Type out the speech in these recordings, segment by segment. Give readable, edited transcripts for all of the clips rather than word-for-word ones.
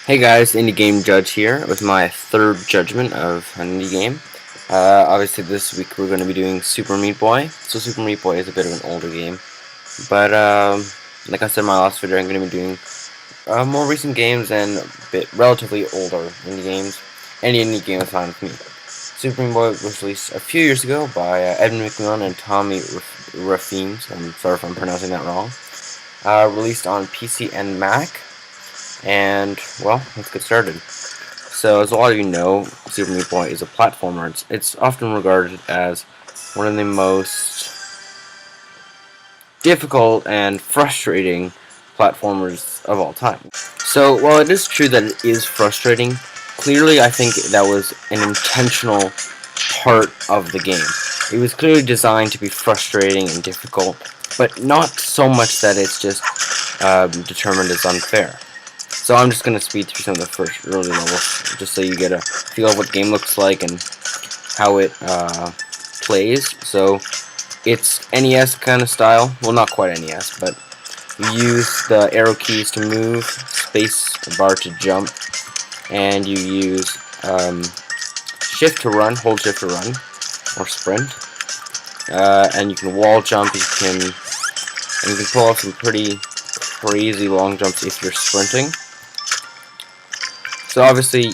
Hey guys, Indie Game Judge here with my third judgment of an indie game. Obviously this week we're going to be doing Super Meat Boy. So Super Meat Boy is a bit of an older game, but like I said in my last video, I'm going to be doing more recent games and relatively older indie games. Any indie game is fine with me. Super Meat Boy was released a few years ago by Edmund McMillen and Tommy Rafims. I'm sorry if I'm pronouncing that wrong. Released on PC and Mac. And, well, let's get started. So, as a lot of you know, Super Meat Boy is a platformer. It's often regarded as one of the most difficult and frustrating platformers of all time. So, while it is true that it is frustrating, clearly I think that was an intentional part of the game. It was clearly designed to be frustrating and difficult, but not so much that it's just determined as unfair. So I'm just going to speed through some of the first early levels, just so you get a feel of what the game looks like and how it plays. So it's NES kind of style. Well, not quite NES, but you use the arrow keys to move, space bar to jump, and you use shift to run, hold shift to run, or sprint. And you can wall jump, you can pull off some pretty crazy long jumps if you're sprinting. So obviously,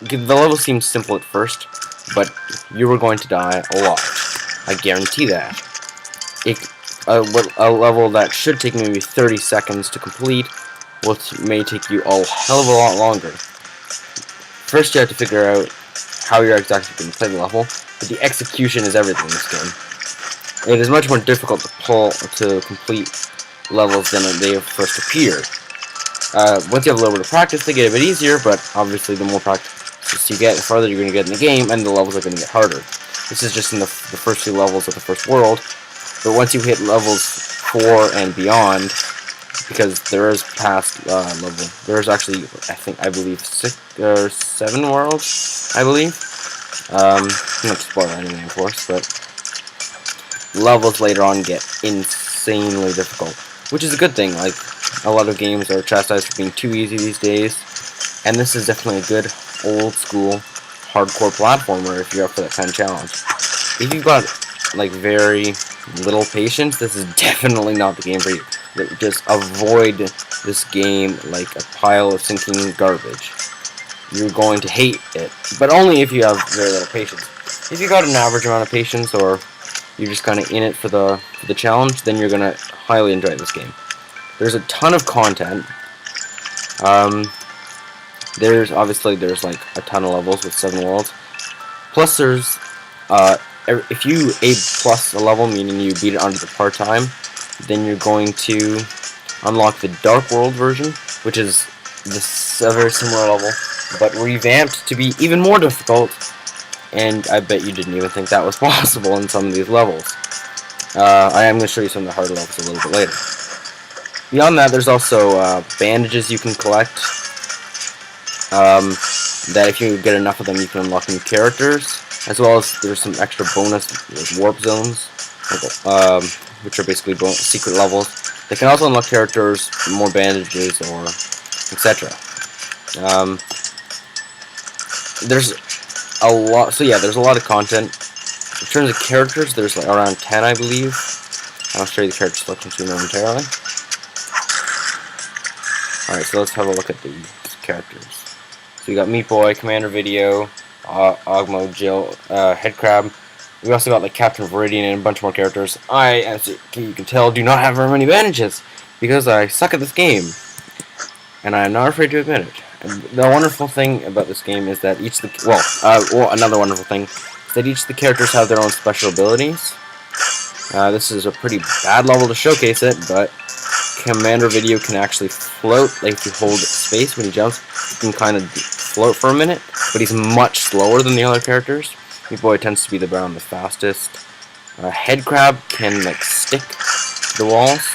the level seems simple at first, but you were going to die a lot. I guarantee that. A level that should take maybe 30 seconds to complete may take you a hell of a lot longer. First you have to figure out how you're exactly going to play the level, but the execution is everything in this game. It is much more difficult to complete levels than they have first appeared. Once you have a little bit of practice, they get a bit easier, but obviously the more practice you get, the farther you're going to get in the game, and the levels are going to get harder. This is just in the first two levels of the first world, but once you hit levels 4 and beyond, because there is past level, there's actually, I believe 6 or 7 worlds, I believe. Not to spoil anything, of course, but levels later on get insanely difficult, which is a good thing. Like, a lot of games are chastised for being too easy these days, and this is definitely a good old school hardcore platformer if you're up for that kind of challenge. If you've got like very little patience, this is definitely not the game for you. Just avoid this game like a pile of sinking garbage. You're going to hate it, but only if you have very little patience. If you got an average amount of patience, or you're just kind of in it for the challenge, then you're gonna highly enjoy this game. There's a ton of content. There's like a ton of levels with 7 worlds. Plus there's if you A+ a level, meaning you beat it under the par time, then you're going to unlock the Dark World version, which is a very similar level, but revamped to be even more difficult. And I bet you didn't even think that was possible in some of these levels. I am going to show you some of the harder levels a little bit later. Beyond that, there's also bandages you can collect. That if you get enough of them, you can unlock new characters, as well as there's some extra bonus like warp zones, which are basically secret levels. They can also unlock characters, more bandages, or etc. There's a lot. So yeah, there's a lot of content. In terms of characters, there's like around 10, I believe. I'll show you the character selection to you momentarily. Alright, so let's have a look at the characters. So we got Meat Boy, Commander Video, Ogmo, Jill, Headcrab. We also got like Captain Viridian and a bunch more characters. I, as you can tell, do not have very many bandages because I suck at this game, and I am not afraid to admit it. And the wonderful thing about this game is that another wonderful thing is that each of the characters have their own special abilities. This is a pretty bad level to showcase it, but Commander Video can actually float. Like, if you hold space when he jumps, he can kind of float for a minute, but he's much slower than the other characters. Meat Boy tends to be around the fastest. Headcrab can like stick to the walls,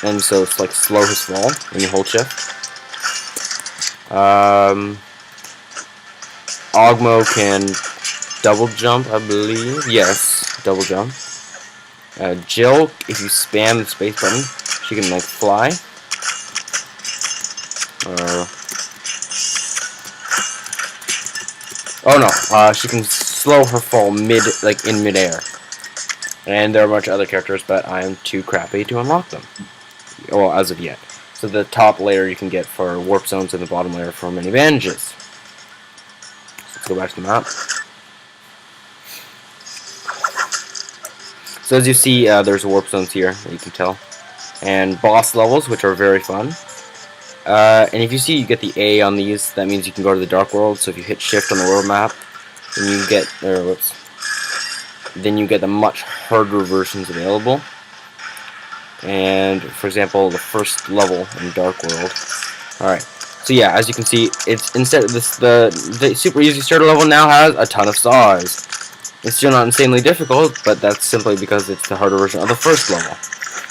and so it's like slow his fall when you hold shift. Ogmo can double jump, I believe. Yes, double jump. Jill, if you spam the space button, she can like fly. Oh no, she can slow her fall in midair. And there are a bunch of other characters, but I am too crappy to unlock them. Well, as of yet. So the top layer you can get for warp zones and the bottom layer for many advantages. Let's go back to the map. So as you see, there's warp zones here, that you can tell. And boss levels, which are very fun. And if you see you get the A on these, that means you can go to the Dark World. So if you hit Shift on the world map, then you get, then you get the much harder versions available. And for example, the first level in Dark World. Alright, so yeah, as you can see, it's instead of this, the super easy starter level now has a ton of saws. It's still not insanely difficult, but that's simply because it's the harder version of the first level.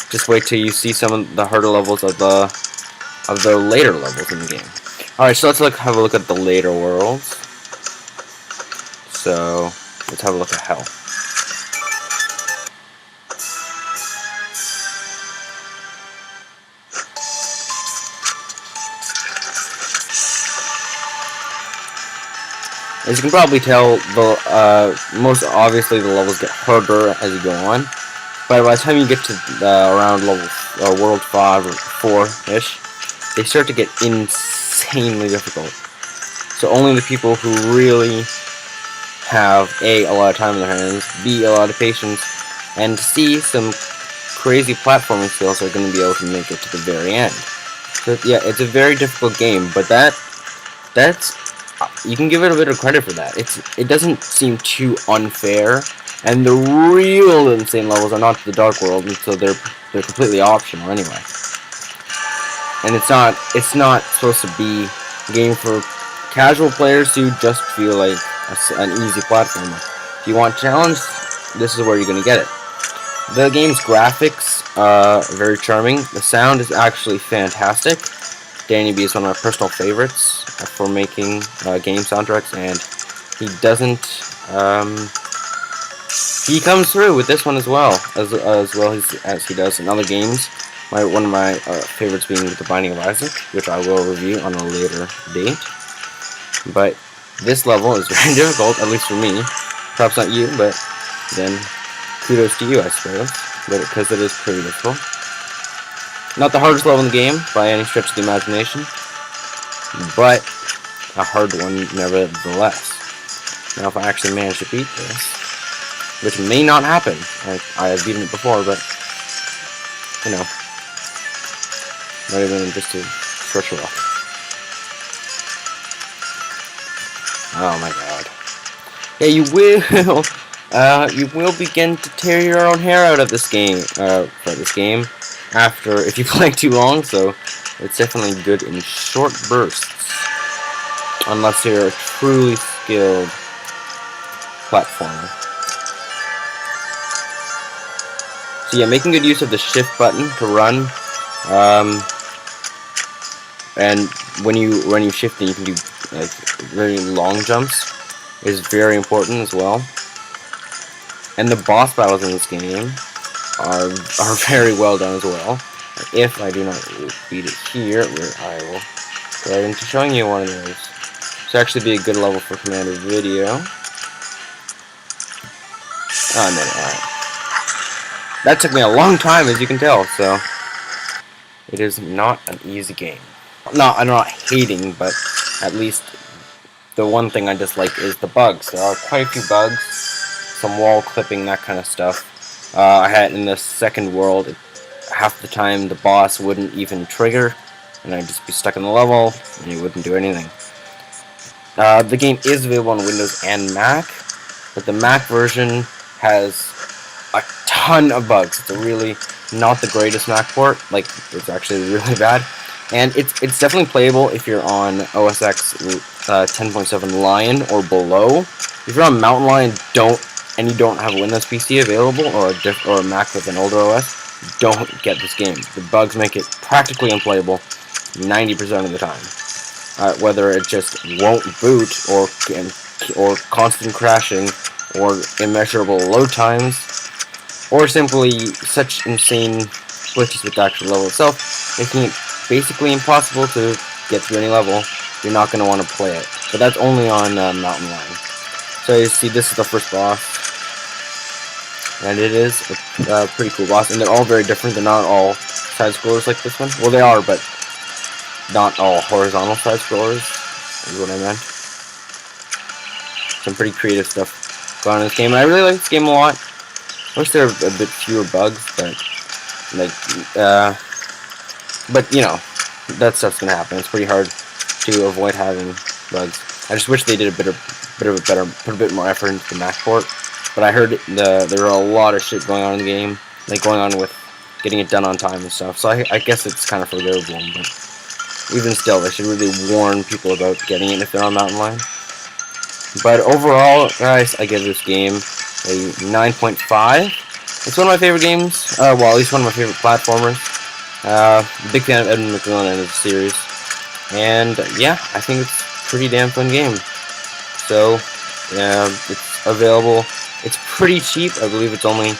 Just wait till you see some of the harder levels of the later levels in the game. Alright, so let's have a look at the later worlds. So let's have a look at Hell. As you can probably tell, most obviously the levels get harder as you go on. But by the time you get to around level World 5 or 4-ish, they start to get insanely difficult. So only the people who really have A, a lot of time in their hands, B, a lot of patience, and C, some crazy platforming skills are going to be able to make it to the very end. So yeah, it's a very difficult game, but that's you can give it a bit of credit for that. It doesn't seem too unfair, and the real insane levels are not the Dark World, and so they're completely optional anyway. And it's not supposed to be a game for casual players who just feel like an easy platformer. If you want challenge, this is where you're gonna get it. The game's graphics are very charming. The sound is actually fantastic. Danny B is one of my personal favorites for making game soundtracks, and he doesn't. He comes through with this one as well as he does in other games. One of my favorites being The Binding of Isaac, which I will review on a later date. But this level is very difficult, at least for me. Perhaps not you, but then kudos to you, I suppose, because it is pretty difficult. Not the hardest level in the game, by any stretch of the imagination, but a hard one nevertheless. Now if I actually manage to beat this, which may not happen, I have beaten it before, but, you know, not even just to stretch it off. Oh my god. Yeah, you will begin to tear your own hair out of this game, after, if you play too long, so it's definitely good in short bursts, unless you're a truly skilled platformer. So yeah, making good use of the shift button to run, and when you shift, then you can do like very long jumps, is very important as well. And the boss battles in this game are very well done as well. If I do not beat it here, where I will go right into showing you one of those. This will actually be a good level for Commander Video. Oh, no, alright. That took me a long time, as you can tell, so it is not an easy game. No, I'm not hating, but at least the one thing I dislike is the bugs. There are quite a few bugs, some wall clipping, that kind of stuff. I had in the second world, half the time the boss wouldn't even trigger, and I'd just be stuck in the level, and he wouldn't do anything. The game is available on Windows and Mac, but the Mac version has a ton of bugs. It's really not the greatest Mac port, like, it's actually really bad. And it's definitely playable if you're on OS X 10.7 Lion or below. If you're on Mountain Lion and you don't have a Windows PC available, or a Mac with an older OS, don't get this game. The bugs make it practically unplayable 90% of the time. Whether it just won't boot, or constant crashing, or immeasurable load times, or simply such insane glitches with the actual level itself, making it basically impossible to get through any level, you're not going to want to play it. But that's only on Mountain Lion. So you see, this is the first boss, and it is a pretty cool boss, and they're all very different. They're not all side-scrollers like this one. Well, they are, but not all horizontal side-scrollers, is what I meant. Some pretty creative stuff going on in this game, and I really like this game a lot. I wish there were a bit fewer bugs, but, like, but, you know, that stuff's gonna happen. It's pretty hard to avoid having bugs. I just wish they did put a bit more effort into the Mac port. But I heard there were a lot of shit going on in the game, like going on with getting it done on time and stuff. So I guess it's kind of forgivable. But even still, they should really warn people about getting it if they're on Mountain Lion. But overall, guys, I give this game a 9.5. It's one of my favorite games. Well, at least one of my favorite platformers. Big fan of Edmund McMillen and his series. And yeah, I think it's a pretty damn fun game. So, it's available. It's pretty cheap. I believe it's only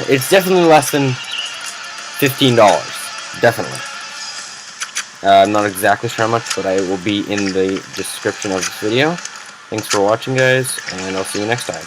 it's definitely less than $15. Definitely. I'm not exactly sure how much, but I will be in the description of this video. Thanks for watching, guys, and I'll see you next time.